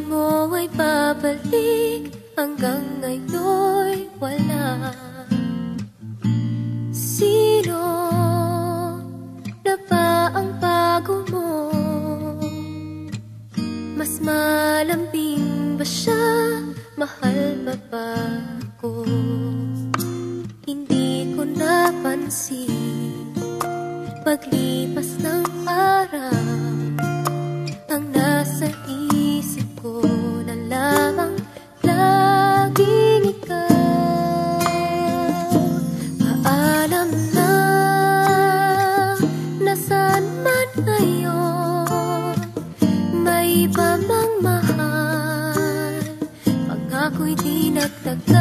mo ay babalik, hanggang ngayon'y wala. Sino na ba ang bago mo? Mas malambing ba siya? Mahal ba ba ako? Hindi ko napansin, paglipas ng araw, ang nasa isip ko na lamang laging ikaw. Paalam na, nasaan man ngayon, may iba mang mahal, pangko'y di nagtagal.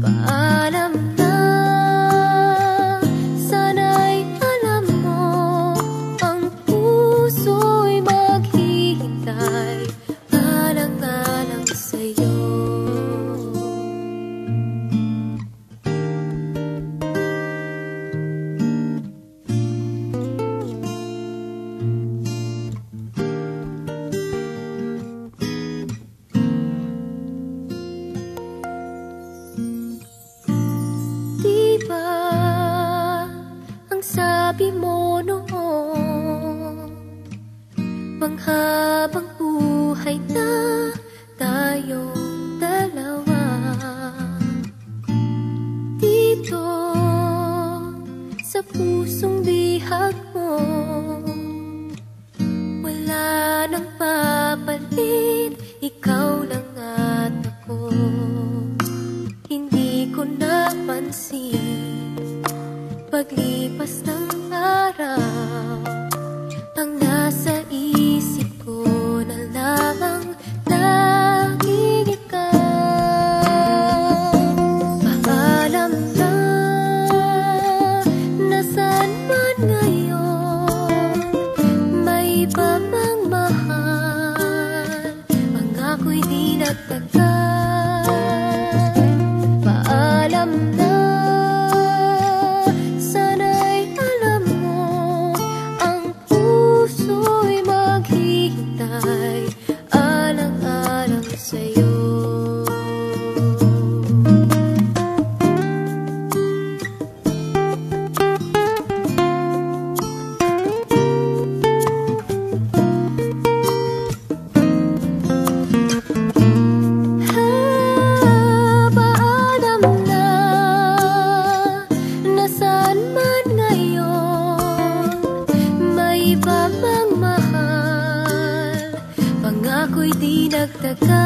Paalam na, sana'y alam mo, ang puso'y maghihintay, alang-alang sa'yo. Sabi mo noon, panghabang buhay na tayong dalawa. Dito sa pusong bihag mo, wala nang papalit, ikaw lang at ako. Hindi ko napansin, paglipas ng araw, ang nasa isip ko na lamang laging ikaw. Paalam na, nasaan man ngayon, may iba mang mahal, pangko'y di nagtagal. Paalam na, alang-alang sa'yo. Paalam na, nasaan man ngayon, may iba mang mahal, pangko'y di nagtagal.